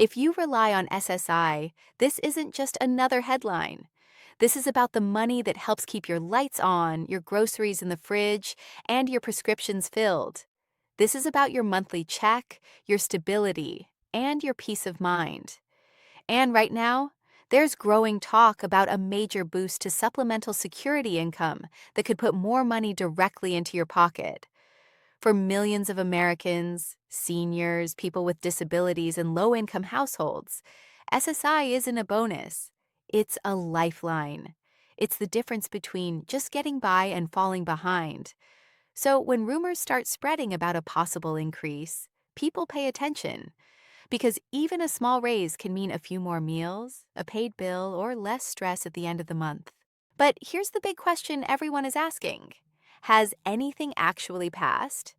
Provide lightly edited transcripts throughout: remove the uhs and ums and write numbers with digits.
If you rely on SSI, this isn't just another headline. This is about the money that helps keep your lights on, your groceries in the fridge, and your prescriptions filled. This is about your monthly check, your stability, and your peace of mind. And right now, there's growing talk about a major boost to supplemental security income that could put more money directly into your pocket. For millions of Americans, seniors, people with disabilities, and low income households, SSI isn't a bonus. It's a lifeline. It's the difference between just getting by and falling behind. So when rumors start spreading about a possible increase, people pay attention. Because even a small raise can mean a few more meals, a paid bill, or less stress at the end of the month. But here's the big question everyone is asking. Has anything actually passed?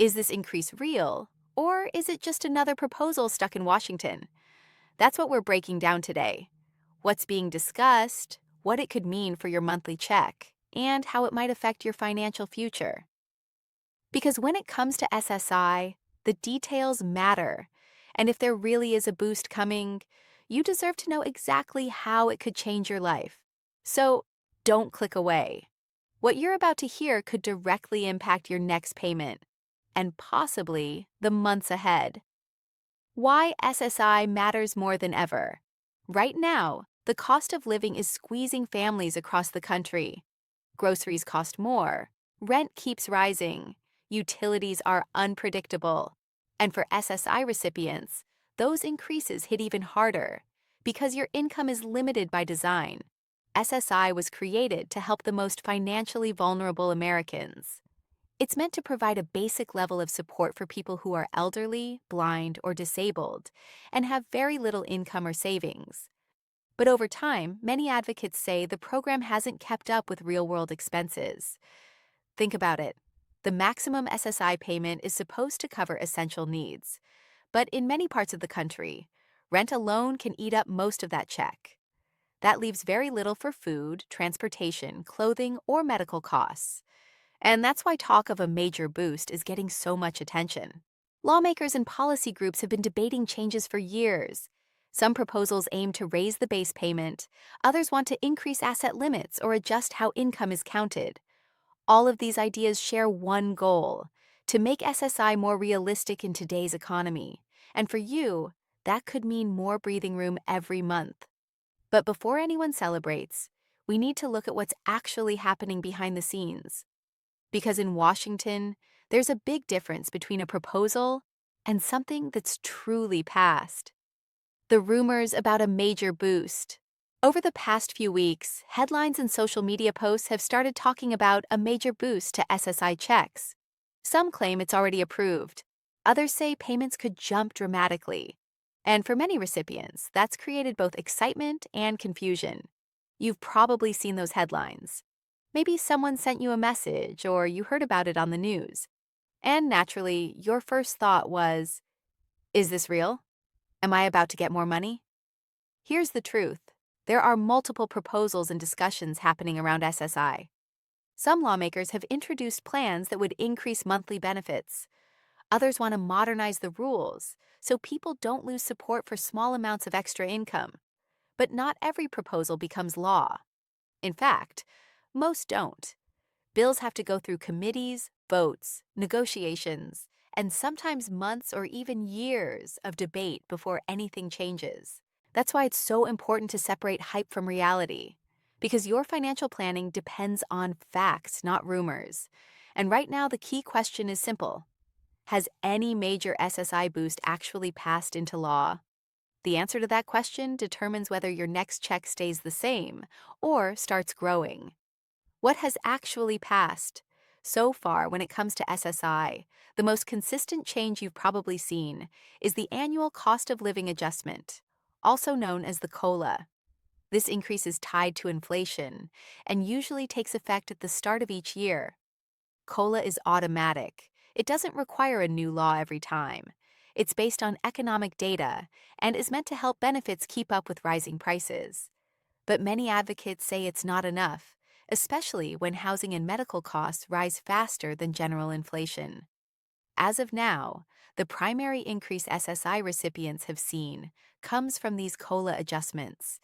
Is this increase real? Or is it just another proposal stuck in Washington? That's what we're breaking down today. What's being discussed, what it could mean for your monthly check, and how it might affect your financial future. Because when it comes to SSI, the details matter. And if there really is a boost coming, you deserve to know exactly how it could change your life. So don't click away. What you're about to hear could directly impact your next payment, and possibly the months ahead. Why SSI matters more than ever. Right now, the cost of living is squeezing families across the country. Groceries cost more, rent keeps rising, utilities are unpredictable. And for SSI recipients, those increases hit even harder because your income is limited by design. SSI was created to help the most financially vulnerable Americans. It's meant to provide a basic level of support for people who are elderly, blind, or disabled, and have very little income or savings. But over time, many advocates say the program hasn't kept up with real-world expenses. Think about it. The maximum SSI payment is supposed to cover essential needs. But in many parts of the country, rent alone can eat up most of that check. That leaves very little for food, transportation, clothing, or medical costs. And that's why talk of a major boost is getting so much attention. Lawmakers and policy groups have been debating changes for years. Some proposals aim to raise the base payment, others want to increase asset limits or adjust how income is counted. All of these ideas share one goal: to make SSI more realistic in today's economy. And for you, that could mean more breathing room every month. But before anyone celebrates, we need to look at what's actually happening behind the scenes. Because in Washington, there's a big difference between a proposal and something that's truly passed. The rumors about a major boost. Over the past few weeks, headlines and social media posts have started talking about a major boost to SSI checks. Some claim it's already approved. Others say payments could jump dramatically. And for many recipients, that's created both excitement and confusion. You've probably seen those headlines. Maybe someone sent you a message or you heard about it on the news. And naturally, your first thought was, is this real? Am I about to get more money? Here's the truth. There are multiple proposals and discussions happening around SSI. Some lawmakers have introduced plans that would increase monthly benefits. Others want to modernize the rules so people don't lose support for small amounts of extra income. But not every proposal becomes law. In fact, most don't. Bills have to go through committees, votes, negotiations, and sometimes months or even years of debate before anything changes. That's why it's so important to separate hype from reality, because your financial planning depends on facts, not rumors. And right now, the key question is simple. Has any major SSI boost actually passed into law? The answer to that question determines whether your next check stays the same or starts growing. What has actually passed? So far, when it comes to SSI, the most consistent change you've probably seen is the annual cost of living adjustment, also known as the COLA. This increase is tied to inflation and usually takes effect at the start of each year. COLA is automatic. It doesn't require a new law every time. It's based on economic data and is meant to help benefits keep up with rising prices. But many advocates say it's not enough, especially when housing and medical costs rise faster than general inflation. As of now, the primary increase SSI recipients have seen comes from these COLA adjustments.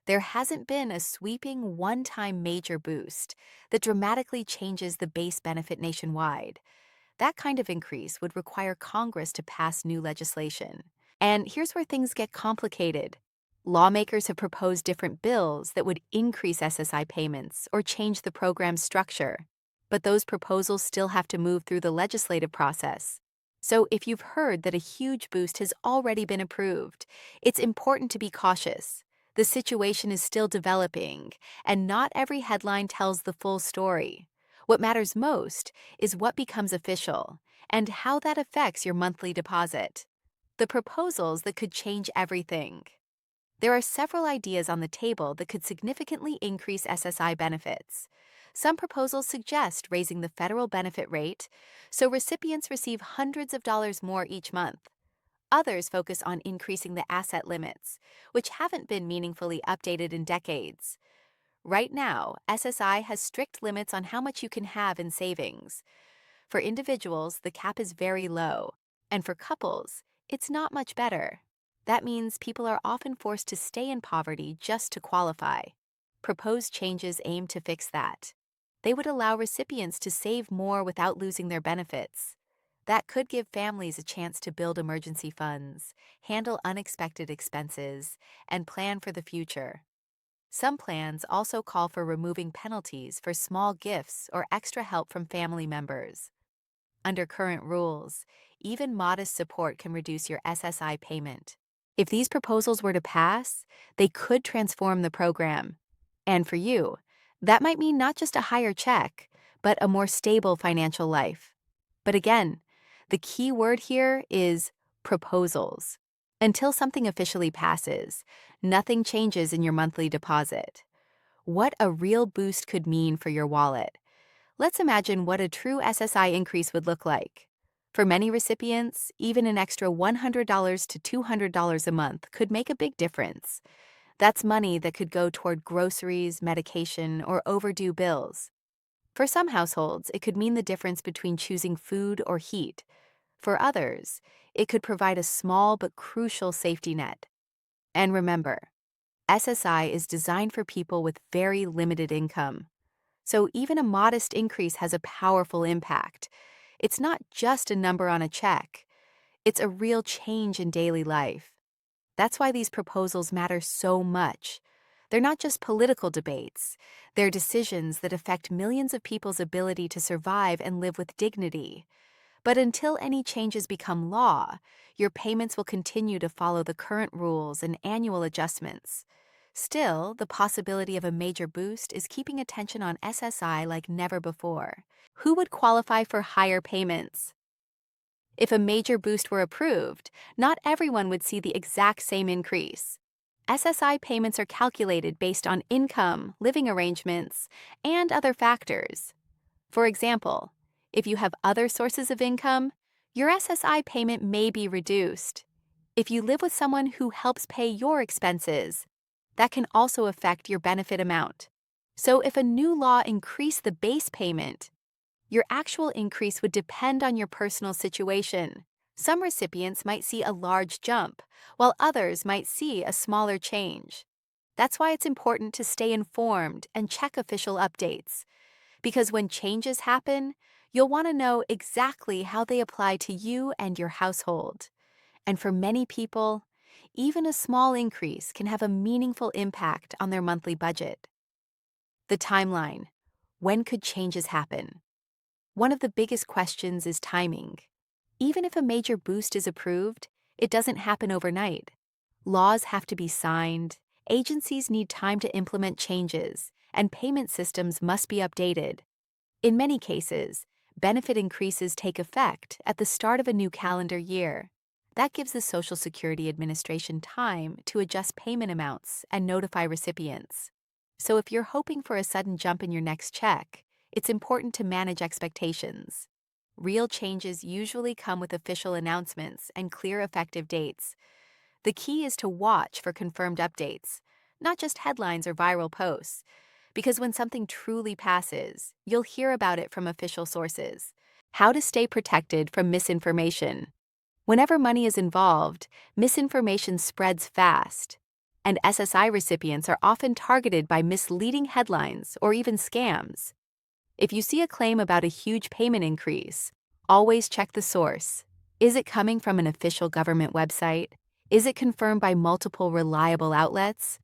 There hasn't been a sweeping one-time major boost that dramatically changes the base benefit nationwide. That kind of increase would require Congress to pass new legislation. And here's where things get complicated. Lawmakers have proposed different bills that would increase SSI payments or change the program's structure. But those proposals still have to move through the legislative process. So if you've heard that a huge boost has already been approved, it's important to be cautious. The situation is still developing, and not every headline tells the full story. What matters most is what becomes official and how that affects your monthly deposit. The proposals that could change everything. There are several ideas on the table that could significantly increase SSI benefits. Some proposals suggest raising the federal benefit rate so recipients receive hundreds of dollars more each month. Others focus on increasing the asset limits, which haven't been meaningfully updated in decades. Right now, SSI has strict limits on how much you can have in savings. For individuals, the cap is very low, and for couples, it's not much better. That means people are often forced to stay in poverty just to qualify. Proposed changes aim to fix that. They would allow recipients to save more without losing their benefits. That could give families a chance to build emergency funds, handle unexpected expenses, and plan for the future. Some plans also call for removing penalties for small gifts or extra help from family members. Under current rules, even modest support can reduce your SSI payment. If these proposals were to pass, they could transform the program. And for you, that might mean not just a higher check, but a more stable financial life. But again, the key word here is proposals. Until something officially passes, nothing changes in your monthly deposit. What a real boost could mean for your wallet. Let's imagine what a true SSI increase would look like. For many recipients, even an extra $100 to $200 a month could make a big difference. That's money that could go toward groceries, medication, or overdue bills. For some households, it could mean the difference between choosing food or heat. For others, it could provide a small but crucial safety net. And remember, SSI is designed for people with very limited income. So even a modest increase has a powerful impact. It's not just a number on a check. It's a real change in daily life. That's why these proposals matter so much. They're not just political debates. They're decisions that affect millions of people's ability to survive and live with dignity. But until any changes become law, your payments will continue to follow the current rules and annual adjustments. Still, the possibility of a major boost is keeping attention on SSI like never before. Who would qualify for higher payments? If a major boost were approved, not everyone would see the exact same increase. SSI payments are calculated based on income, living arrangements, and other factors. For example, if you have other sources of income, your SSI payment may be reduced. If you live with someone who helps pay your expenses, that can also affect your benefit amount. So if a new law increased the base payment, your actual increase would depend on your personal situation. Some recipients might see a large jump, while others might see a smaller change. That's why it's important to stay informed and check official updates. Because when changes happen, you'll want to know exactly how they apply to you and your household. And for many people, even a small increase can have a meaningful impact on their monthly budget. The timeline. When could changes happen? One of the biggest questions is timing. Even if a major boost is approved, it doesn't happen overnight. Laws have to be signed, agencies need time to implement changes, and payment systems must be updated. In many cases, benefit increases take effect at the start of a new calendar year. That gives the Social Security Administration time to adjust payment amounts and notify recipients. So if you're hoping for a sudden jump in your next check, it's important to manage expectations. Real changes usually come with official announcements and clear effective dates. The key is to watch for confirmed updates, not just headlines or viral posts, because when something truly passes, you'll hear about it from official sources. How to stay protected from misinformation. Whenever money is involved, misinformation spreads fast, and SSI recipients are often targeted by misleading headlines or even scams. If you see a claim about a huge payment increase, always check the source. Is it coming from an official government website? Is it confirmed by multiple reliable outlets?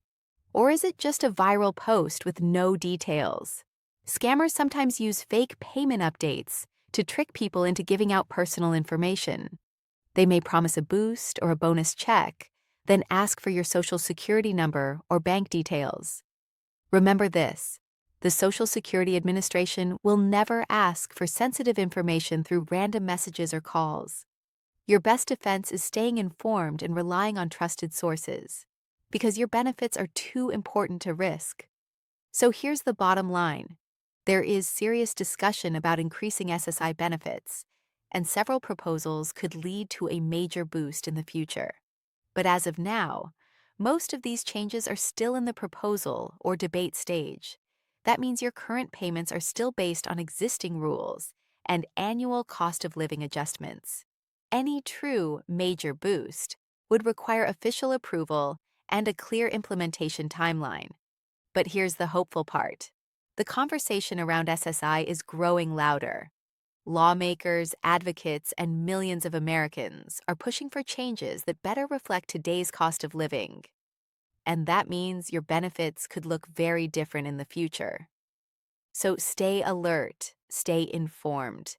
Or is it just a viral post with no details? Scammers sometimes use fake payment updates to trick people into giving out personal information. They may promise a boost or a bonus check, then ask for your Social Security number or bank details. Remember this: the Social Security Administration will never ask for sensitive information through random messages or calls. Your best defense is staying informed and relying on trusted sources, because your benefits are too important to risk. So here's the bottom line. There is serious discussion about increasing SSI benefits, and several proposals could lead to a major boost in the future. But as of now, most of these changes are still in the proposal or debate stage. That means your current payments are still based on existing rules and annual cost of living adjustments. Any true major boost would require official approval and a clear implementation timeline. But here's the hopeful part. The conversation around SSI is growing louder. Lawmakers, advocates, and millions of Americans are pushing for changes that better reflect today's cost of living. And that means your benefits could look very different in the future. So stay alert, stay informed,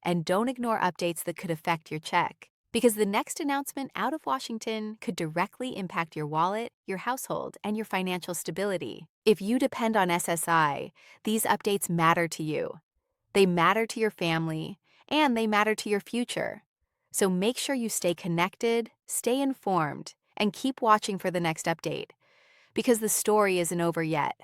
and don't ignore updates that could affect your check, because the next announcement out of Washington could directly impact your wallet, your household, and your financial stability. If you depend on SSI, these updates matter to you. They matter to your family, and they matter to your future. So make sure you stay connected, stay informed, and keep watching for the next update, because the story isn't over yet.